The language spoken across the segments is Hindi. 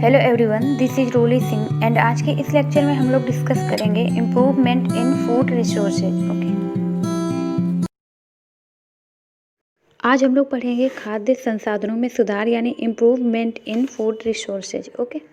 Hello everyone, this is Roli Singh and आज के इस लेक्चर में हम लोग डिस्कस करेंगे improvement in food resources. Okay, आज हम लोग पढ़ेंगे खाद्य संसाधनों में सुधार यानी improvement in food resources. Okay,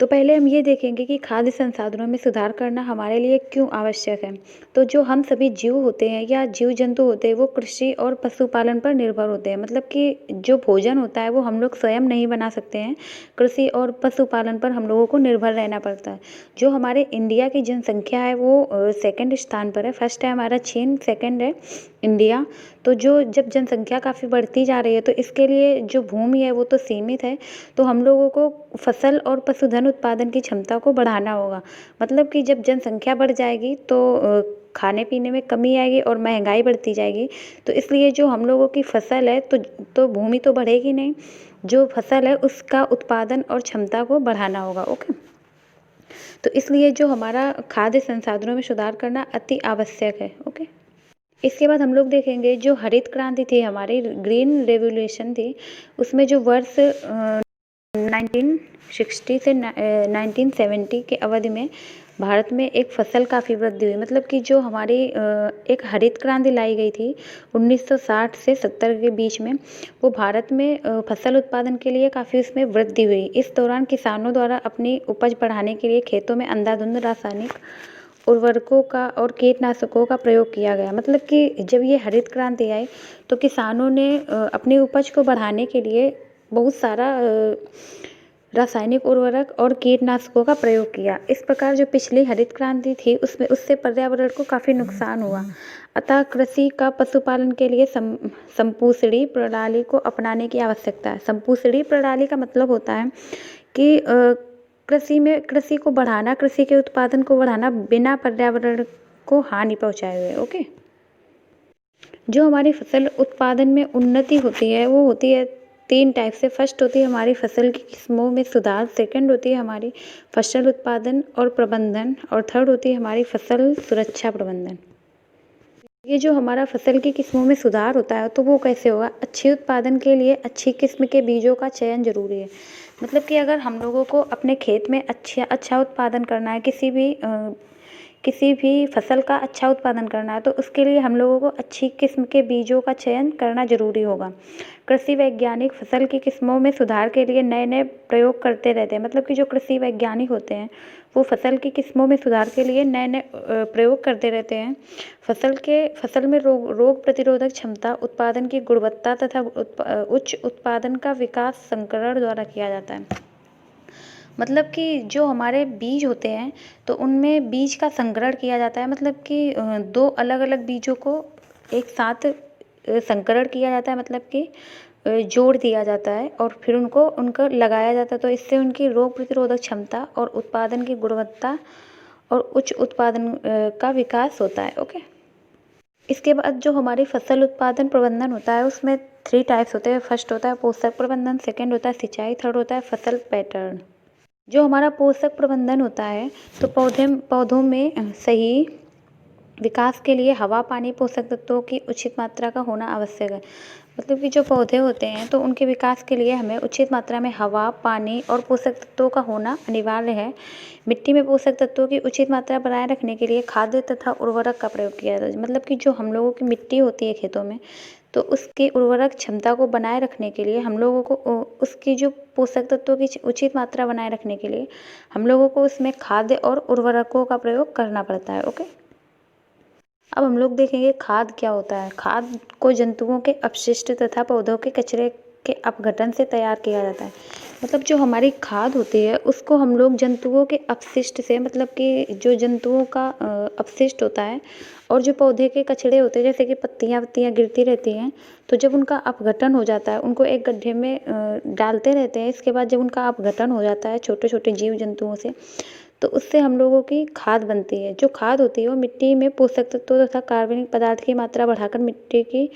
तो पहले हम ये देखेंगे कि खाद्य संसाधनों में सुधार करना हमारे लिए क्यों आवश्यक है। तो जो हम सभी जीव होते हैं या जीव जंतु होते हैं वो कृषि और पशुपालन पर निर्भर होते हैं। मतलब कि जो भोजन होता है वो हम लोग स्वयं नहीं बना सकते हैं, कृषि और पशुपालन पर हम लोगों को निर्भर रहना पड़ता है। जो हमारे इंडिया की जनसंख्या है वो सेकंड स्थान पर है। फर्स्ट है हमारा चीन, सेकंड है इंडिया। तो जब जनसंख्या काफ़ी बढ़ती जा रही है तो इसके लिए जो भूमि है वो तो सीमित है। तो हम लोगों को फसल और पशुधन उत्पादन की क्षमता को बढ़ाना होगा। मतलब कि जब जनसंख्या बढ़ जाएगी तो खाने पीने में कमी आएगी और महंगाई बढ़ती जाएगी। तो इसलिए जो हम लोगों की फसल है तो भूमि तो बढ़ेगी नहीं, जो फसल है उसका उत्पादन और क्षमता को बढ़ाना होगा। ओके, तो इसलिए जो हमारा खाद्य संसाधनों में सुधार करना अति आवश्यक है। ओके, इसके बाद हम लोग देखेंगे जो हरित क्रांति थी हमारी, ग्रीन रेवोल्यूशन थी, उसमें जो वर्ष 1960 से 1970 के अवधि में भारत में एक फसल काफ़ी वृद्धि हुई। मतलब कि जो हमारी एक हरित क्रांति लाई गई थी 1960 से 70 के बीच में, वो भारत में फसल उत्पादन के लिए काफ़ी उसमें वृद्धि हुई। इस दौरान किसानों द्वारा अपनी उपज बढ़ाने के लिए खेतों में अंधाधुंध रासायनिक उर्वरकों का और कीटनाशकों का प्रयोग किया गया। मतलब कि जब ये हरित क्रांति आई तो किसानों ने अपनी उपज को बढ़ाने के लिए बहुत सारा रासायनिक उर्वरक और कीटनाशकों का प्रयोग किया। इस प्रकार जो पिछली हरित क्रांति थी उससे पर्यावरण को काफ़ी नुकसान हुआ। अतः कृषि का पशुपालन के लिए संपूषणी प्रणाली को अपनाने की आवश्यकता है। संपूषणी प्रणाली का मतलब होता है कि कृषि को बढ़ाना, कृषि के उत्पादन को बढ़ाना बिना पर्यावरण को हानि पहुंचाए हुए। ओके, जो हमारी फसल उत्पादन में उन्नति होती है वो होती है 3 टाइप से। फर्स्ट होती है हमारी फसल की किस्मों में सुधार, सेकंड होती है हमारी फसल उत्पादन और प्रबंधन, और थर्ड होती है हमारी फसल सुरक्षा प्रबंधन। ये जो हमारा फसल की किस्मों में सुधार होता है तो वो कैसे होगा? अच्छे उत्पादन के लिए अच्छी किस्म के बीजों का चयन जरूरी है। मतलब कि अगर हम लोगों को अपने खेत में अच्छा उत्पादन करना है, किसी भी फसल का अच्छा उत्पादन करना है, तो उसके लिए हम लोगों को अच्छी किस्म के बीजों का चयन करना जरूरी होगा। कृषि वैज्ञानिक फसल की किस्मों में सुधार के लिए नए नए प्रयोग करते रहते हैं। मतलब कि जो कृषि वैज्ञानिक होते हैं वो फसल की किस्मों में सुधार के लिए नए नए प्रयोग करते रहते हैं। फसल में रोग प्रतिरोधक क्षमता, उत्पादन की गुणवत्ता तथा उच्च उत्पादन का विकास संकरण द्वारा किया जाता है। मतलब कि जो हमारे बीज होते हैं तो उनमें बीज का संकरण किया जाता है। मतलब कि 2 अलग अलग बीजों को एक साथ संकरण किया जाता है। मतलब कि जोड़ दिया जाता है और फिर उनको लगाया जाता है। तो इससे उनकी रोग प्रतिरोधक क्षमता और उत्पादन की गुणवत्ता और उच्च उत्पादन का विकास होता है। ओके, इसके बाद जो हमारी फसल उत्पादन प्रबंधन होता है उसमें 3 टाइप्स होते हैं। फर्स्ट होता है पोषक प्रबंधन, सेकंड होता है सिंचाई, थर्ड होता है फसल पैटर्न। जो हमारा पोषक प्रबंधन होता है तो पौधों में सही विकास के लिए हवा, पानी, पोषक तत्वों की उचित मात्रा का होना आवश्यक है। मतलब कि जो पौधे होते हैं तो उनके विकास के लिए हमें उचित मात्रा में हवा, पानी और पोषक तत्वों का होना अनिवार्य है। मिट्टी में पोषक तत्वों की उचित मात्रा बनाए रखने के लिए खाद्य तथा उर्वरक का प्रयोग किया जाता है। मतलब कि जो हम लोगों की मिट्टी होती है खेतों में, तो उसकी उर्वरक क्षमता को बनाए रखने के लिए हम लोगों को उसकी जो पोषक तत्वों की उचित मात्रा बनाए रखने के लिए हम लोगों को उसमें खाद्य और उर्वरकों का प्रयोग करना पड़ता है। ओके, अब हम लोग देखेंगे खाद क्या होता है। खाद को जंतुओं के अपशिष्ट तथा पौधों के कचरे के अपघटन से तैयार किया जाता है। मतलब जो हमारी खाद होती है उसको हम लोग जंतुओं के अपशिष्ट से, मतलब कि जो जंतुओं का अपशिष्ट होता है और जो पौधे के कचरे होते हैं, जैसे कि पत्तियां गिरती रहती हैं, तो जब उनका अपघटन हो जाता है उनको एक गड्ढे में डालते रहते हैं। इसके बाद जब उनका अपघटन हो जाता है छोटे छोटे जीव जंतुओं से, तो उससे हम लोगों की खाद बनती है। जो खाद होती है वो मिट्टी में पोषक तत्वों तथा कार्बनिक पदार्थ की मात्रा बढ़ाकर मिट्टी की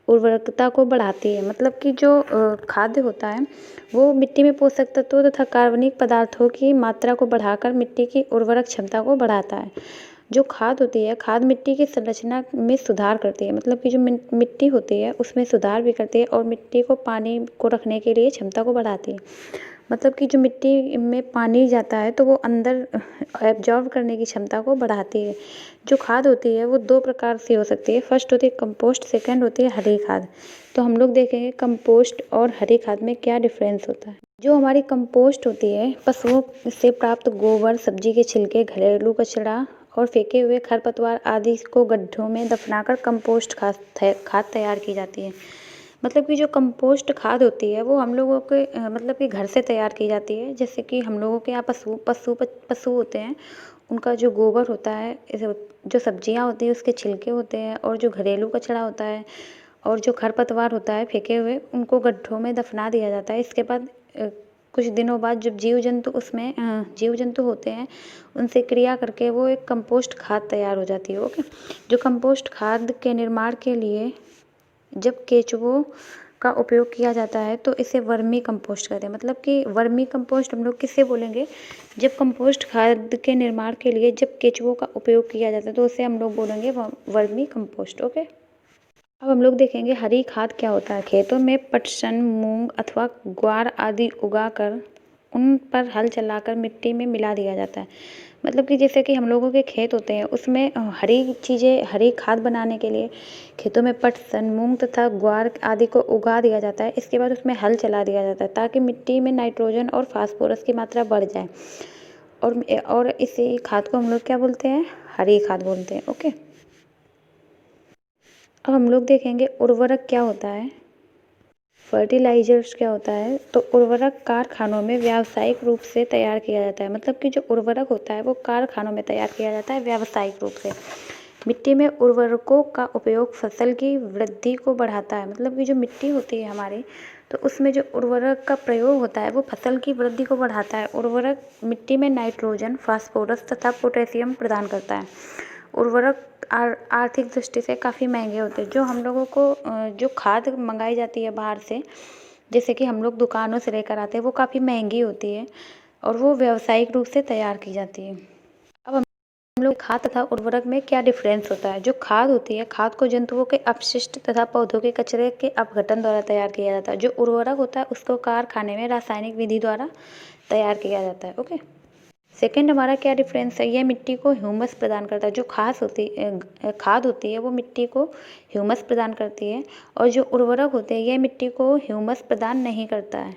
उर्वरकता को बढ़ाती है। मतलब कि जो खाद्य होता है वो मिट्टी में पोषक तत्वों तथा कार्बनिक पदार्थों की मात्रा को बढ़ाकर मिट्टी की उर्वरक क्षमता को बढ़ाता है। जो खाद होती है, खाद मिट्टी की संरचना में सुधार करती है। मतलब कि जो मिट्टी होती है उसमें सुधार भी करती है और मिट्टी को पानी को रखने के लिए क्षमता को बढ़ाती है। मतलब कि जो मिट्टी में पानी जाता है तो वो अंदर एब्जॉर्ब करने की क्षमता को बढ़ाती है। जो खाद होती है वो 2 प्रकार से हो सकती है। फर्स्ट होती है कंपोस्ट, सेकंड होती है हरी खाद। तो हम लोग देखेंगे कंपोस्ट और हरी खाद में क्या डिफरेंस होता है। जो हमारी कंपोस्ट होती है पशुओं से प्राप्त गोबर, सब्जी के छिलके, घरेलू कचरा और फेंके हुए खरपतवार आदि को गड्ढों में दफनाकर कंपोस्ट खाद तैयार की जाती है। मतलब कि जो कंपोस्ट खाद होती है वो हम लोगों के मतलब कि घर से तैयार की जाती है। जैसे कि हम लोगों के यहाँ पशु होते हैं, उनका जो गोबर होता है, जो सब्जियाँ होती हैं उसके छिलके होते हैं और जो घरेलू कचरा होता है और जो खरपतवार होता है फेंके हुए, उनको गड्ढों में दफना दिया जाता है। इसके बाद कुछ दिनों बाद जब जीव जंतु होते हैं उनसे क्रिया करके वो एक कंपोस्ट खाद तैयार हो जाती है। ओके, जो कंपोस्ट खाद के निर्माण के लिए जब केचुओं का उपयोग किया जाता है तो इसे वर्मी कंपोस्ट कहते हैं। मतलब कि वर्मी कंपोस्ट हम लोग किससे बोलेंगे, जब कंपोस्ट खाद के निर्माण के लिए जब केचुओं का उपयोग किया जाता है तो उसे हम लोग बोलेंगे वर्मी कंपोस्ट। ओके, अब हम लोग देखेंगे हरी खाद क्या होता है। खेतों में पटसन, मूंग अथवा ग्वार आदि उगाकर उन पर हल चलाकर मिट्टी में मिला दिया जाता है। मतलब कि जैसे कि हम लोगों के खेत होते हैं उसमें हरी खाद बनाने के लिए खेतों में पटसन, मूंग तथा ग्वार आदि को उगा दिया जाता है। इसके बाद उसमें हल चला दिया जाता है ताकि मिट्टी में नाइट्रोजन और फास्फोरस की मात्रा बढ़ जाए। और इसी खाद को हम लोग क्या बोलते हैं, हरी खाद बोलते हैं। ओके, अब हम लोग देखेंगे उर्वरक क्या होता है, फर्टिलाइजर्स क्या होता है। तो उर्वरक कारखानों में व्यावसायिक रूप से तैयार किया जाता है। मतलब कि जो उर्वरक होता है वो कारखानों में तैयार किया जाता है व्यावसायिक रूप से। मिट्टी में उर्वरकों का उपयोग फसल की वृद्धि को बढ़ाता है। मतलब कि जो मिट्टी होती है हमारी, तो उसमें जो उर्वरक का प्रयोग होता है वो फसल की वृद्धि को बढ़ाता है। उर्वरक मिट्टी में नाइट्रोजन, फास्फोरस तथा पोटेशियम प्रदान करता है। उर्वरक आर्थिक दृष्टि से काफ़ी महंगे होते हैं। जो हम लोगों को जो खाद मंगाई जाती है बाहर से, जैसे कि हम लोग दुकानों से लेकर आते हैं, वो काफ़ी महंगी होती है और वो व्यावसायिक रूप से तैयार की जाती है। अब हम लोग खाद तथा उर्वरक में क्या डिफरेंस होता है। जो खाद होती है, खाद को जंतुओं के अपशिष्ट तथा पौधों के कचरे के अपघटन द्वारा तैयार किया जाता है। जो उर्वरक होता है उसको कारखाने में रासायनिक विधि द्वारा तैयार किया जाता है। ओके, सेकेंड हमारा क्या डिफरेंस है, यह मिट्टी को ह्यूमस प्रदान करता है। जो खाद होती है वो मिट्टी को ह्यूमस प्रदान करती है और जो उर्वरक होते हैं यह मिट्टी को ह्यूमस प्रदान नहीं करता है।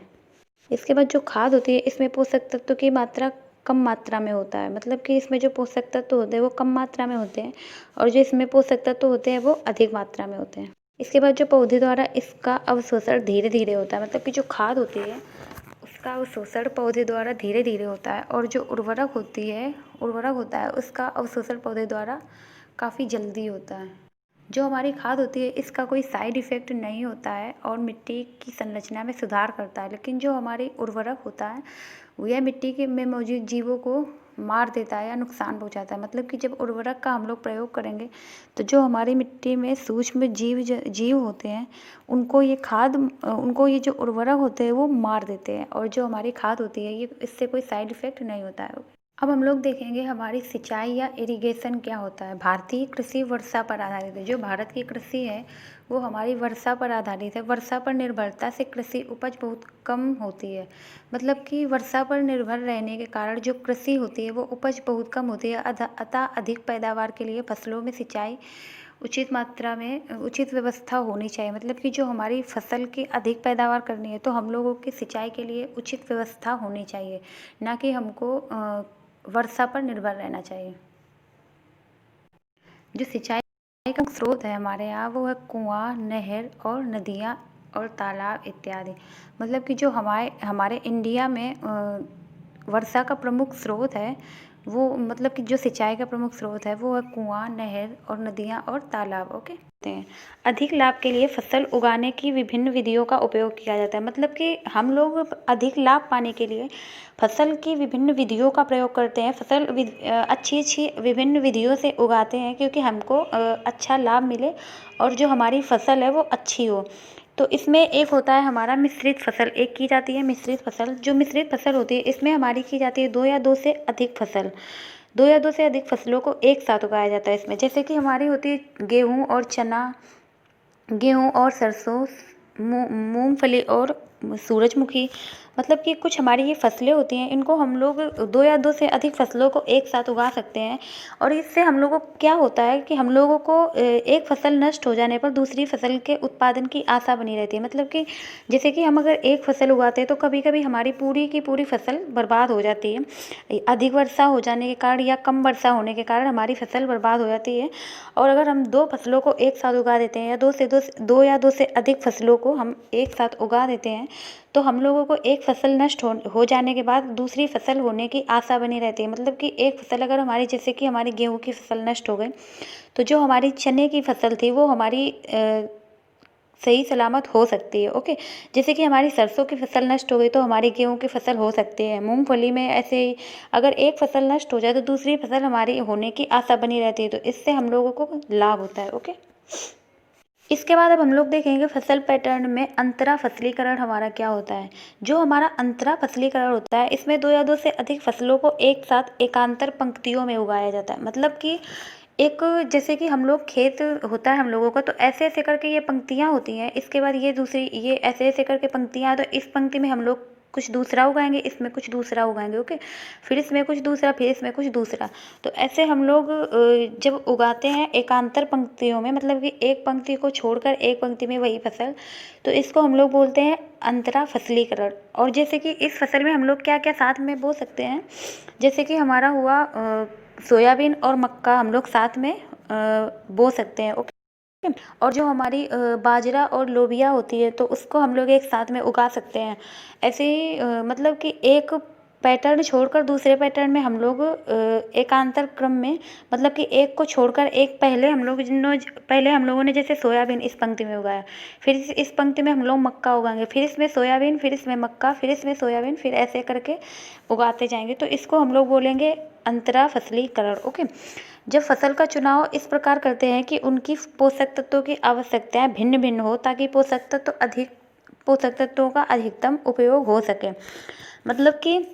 इसके बाद जो खाद होती है इसमें पोषक तत्व की मात्रा कम मात्रा में होता है। मतलब कि इसमें जो पोषक तत्व होते हैं वो कम मात्रा में होते हैं और जो इसमें पोषक तत्व होते हैं वो अधिक मात्रा में होते हैं। इसके बाद जो पौधे द्वारा इसका अवशोषण धीरे धीरे होता है। मतलब कि जो खाद होती है उसका अवशोषण पौधे द्वारा धीरे धीरे होता है और जो उर्वरक होता है उसका अवशोषण पौधे द्वारा काफ़ी जल्दी होता है। जो हमारी खाद होती है इसका कोई साइड इफ़ेक्ट नहीं होता है और मिट्टी की संरचना में सुधार करता है। लेकिन जो हमारी उर्वरक होता है यह मिट्टी के में मौजूद जीवों को मार देता है या नुकसान पहुंचाता है। मतलब कि जब उर्वरक का हम लोग प्रयोग करेंगे तो जो हमारी मिट्टी में सूक्ष्म जीव होते हैं उनको ये जो उर्वरक होते हैं वो मार देते हैं और जो हमारी खाद होती है ये इससे कोई साइड इफ़ेक्ट नहीं होता है। अब हम लोग देखेंगे हमारी सिंचाई या इरिगेशन क्या होता है। भारतीय कृषि वर्षा पर आधारित है। जो भारत की कृषि है वो हमारी वर्षा पर आधारित है। वर्षा पर निर्भरता से कृषि उपज बहुत कम होती है। मतलब कि वर्षा पर निर्भर रहने के कारण जो कृषि होती है वो उपज बहुत कम होती है। अतः अधिक पैदावार के लिए फसलों में सिंचाई उचित मात्रा में उचित व्यवस्था होनी चाहिए। मतलब कि जो हमारी फसल की अधिक पैदावार करनी है तो हम लोगों की सिंचाई के लिए उचित व्यवस्था होनी चाहिए, ना कि हमको वर्षा पर निर्भर रहना चाहिए। जो सिंचाई का स्रोत है हमारे यहाँ वो है कुआं, नहर और नदियाँ और तालाब इत्यादि। मतलब कि जो हमारे इंडिया में वर्षा का प्रमुख स्रोत है वो, मतलब कि जो सिंचाई का प्रमुख स्रोत है वो है कुआं, नहर और नदियाँ और तालाब। ओके, अधिक लाभ के लिए फसल उगाने की विभिन्न विधियों का उपयोग किया जाता है। मतलब कि हम लोग अधिक लाभ पाने के लिए फसल की विभिन्न विधियों का प्रयोग करते हैं। फसल अच्छी विभिन्न विधियों से उगाते हैं क्योंकि हमको अच्छा लाभ मिले और जो हमारी फसल है वो अच्छी हो। तो इसमें एक होता है हमारा मिश्रित फसल, एक की जाती है मिश्रित फसल। जो मिश्रित फसल होती है इसमें हमारी की जाती है 2 या 2 से अधिक फसलों को एक साथ उगाया जाता है इसमें। जैसे कि हमारी होती है गेहूँ और चना, गेहूँ और सरसों, मूंगफली और सूरजमुखी, मतलब कि कुछ हमारी ये फसलें होती हैं, इनको हम लोग 2 या 2 से अधिक फसलों को एक साथ उगा सकते हैं। और इससे हम लोगों को क्या होता है कि हम लोगों को एक फसल नष्ट हो जाने पर दूसरी फसल के उत्पादन की आशा बनी रहती है। मतलब कि जैसे कि हम अगर एक फसल उगाते हैं तो कभी-कभी हमारी पूरी की पूरी फसल बर्बाद हो जाती है। अधिक वर्षा हो जाने के कारण या कम वर्षा होने के कारण हमारी फसल बर्बाद हो जाती है। और अगर हम 2 फसलों को एक साथ उगा देते हैं या 2 या 2 से अधिक फसलों को हम एक साथ उगा देते हैं, तो हम लोगों को एक फसल नष्ट हो जाने के बाद दूसरी फसल होने की आशा बनी रहती है। मतलब कि एक फसल अगर हमारी, जैसे कि हमारी गेहूँ की फसल नष्ट हो गई, तो जो हमारी चने की फसल थी वो हमारी सही सलामत हो सकती है। ओके, जैसे कि हमारी सरसों की फसल नष्ट हो गई तो हमारी गेहूँ की फसल हो सकती है। मूंगफली में ऐसे ही अगर एक फसल नष्ट हो जाए तो दूसरी फसल हमारी होने की आशा बनी रहती है, तो इससे हम लोगों को लाभ होता है। ओके, इसके बाद अब हम लोग देखेंगे फसल पैटर्न में अंतरा फसलीकरण हमारा क्या होता है। जो हमारा अंतरा फसलीकरण होता है, इसमें 2 या 2 से अधिक फसलों को एक साथ एकांतर पंक्तियों में उगाया जाता है। मतलब कि एक, जैसे कि हम लोग खेत होता है हम लोगों का, तो ऐसे ऐसे करके ये पंक्तियाँ होती हैं, इसके बाद ये दूसरी, ये ऐसे ऐसे करके पंक्तियाँ, तो इस पंक्ति में हम लोग कुछ दूसरा उगाएंगे, इसमें कुछ दूसरा उगाएंगे। ओके, फिर इसमें कुछ दूसरा, फिर इसमें कुछ दूसरा। तो ऐसे हम लोग जब उगाते हैं एकांतर पंक्तियों में, मतलब कि एक पंक्ति को छोड़कर एक पंक्ति में वही फसल, तो इसको हम लोग बोलते हैं अंतरा फसलीकरण। और जैसे कि इस फसल में हम लोग क्या क्या साथ में बो सकते हैं, जैसे कि हमारा हुआ सोयाबीन और मक्का हम लोग साथ में बो सकते हैं। ओके, और जो हमारी बाजरा और लोबिया होती है तो उसको हम लोग एक साथ में उगा सकते हैं। ऐसे ही मतलब कि एक पैटर्न छोड़कर दूसरे पैटर्न में हम लोग एकांतर क्रम में, मतलब कि एक को छोड़कर एक, पहले हम लोगों ने जैसे सोयाबीन इस पंक्ति में उगाया, फिर इस पंक्ति में हम लोग मक्का उगाएंगे, फिर इसमें सोयाबीन, फिर इसमें मक्का, फिर इसमें सोयाबीन, फिर ऐसे करके उगाते जाएंगे, तो इसको हम लोग बोलेंगे अंतरा फसलीकरण। ओके, जब फसल का चुनाव इस प्रकार करते हैं कि उनकी पोषक तत्वों की आवश्यकताएं भिन्न भिन्न हो, ताकि पोषक तत्वों का अधिकतम उपयोग हो सके। मतलब कि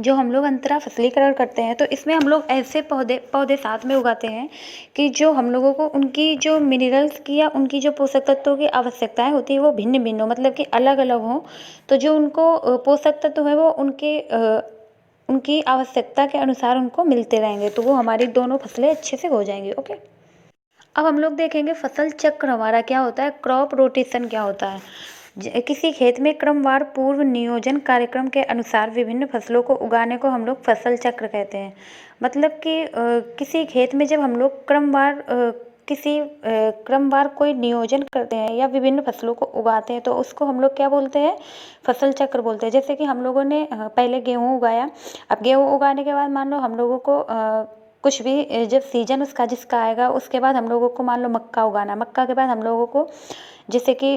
जो हम लोग अंतरा फसलीकरण करते हैं तो इसमें हम लोग ऐसे पौधे साथ में उगाते हैं कि जो हम लोगों को उनकी जो मिनरल्स की या उनकी जो पोषक तत्वों की आवश्यकताएं होती है वो भिन्न भिन्न हो, मतलब कि अलग अलग हों। तो जो उनको पोषक तत्व है वो उनकी आवश्यकता के अनुसार उनको मिलते रहेंगे, तो वो हमारी दोनों फसलें अच्छे से हो जाएंगी। ओके, अब हम लोग देखेंगे फसल चक्र हमारा क्या होता है, क्रॉप रोटेशन क्या होता है। किसी खेत में क्रमवार पूर्व नियोजन कार्यक्रम के अनुसार विभिन्न फसलों को उगाने को हम लोग फसल चक्र कहते हैं। मतलब कि किसी खेत में जब हम लोग क्रमवार कोई नियोजन करते हैं या विभिन्न फसलों को उगाते हैं तो उसको हम लोग क्या बोलते हैं, फसल चक्र बोलते हैं। जैसे कि हम लोगों ने पहले गेहूँ उगाया, अब गेहूँ उगाने के बाद मान लो हम लोगों को कुछ भी जब सीजन उसका जिसका आएगा उसके बाद हम लोगों को मान लो मक्का उगाना, मक्का के बाद हम लोगों को जैसे कि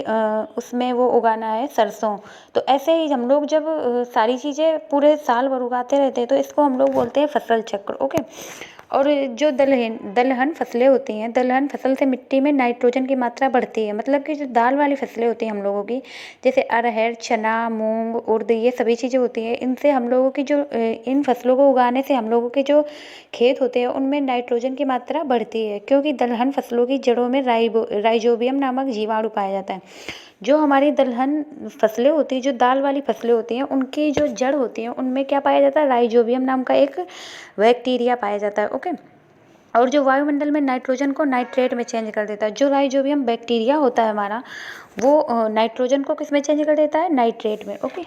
उसमें वो उगाना है सरसों। तो ऐसे ही हम लोग जब सारी चीज़ें पूरे साल भर उगाते रहते हैं तो इसको हम लोग बोलते हैं फसल चक्र। ओके, और जो दलहन फसलें होती हैं, दलहन फसल से मिट्टी में नाइट्रोजन की मात्रा बढ़ती है। मतलब कि जो दाल वाली फसलें होती हैं हम लोगों की, जैसे अरहर, चना, मूंग, उड़द, ये सभी चीज़ें होती हैं, इनसे हम लोगों की जो इन फसलों को उगाने से हम लोगों के जो खेत होते हैं उनमें नाइट्रोजन की मात्रा बढ़ती है, क्योंकि दलहन फसलों की जड़ों में राइजोबियम नामक जीवाणु पाया जाता है। जो हमारी दलहन फसलें होती हैं, जो दाल वाली फसलें होती हैं, उनकी जो जड़ होती हैं उनमें क्या पाया जाता है, राइजोबियम नाम का एक बैक्टीरिया पाया जाता है। ओके, और जो वायुमंडल में नाइट्रोजन को नाइट्रेट में चेंज कर देता है। जो राइजोबियम बैक्टीरिया होता है हमारा, वो नाइट्रोजन को किस में चेंज कर देता है, नाइट्रेट में। ओके,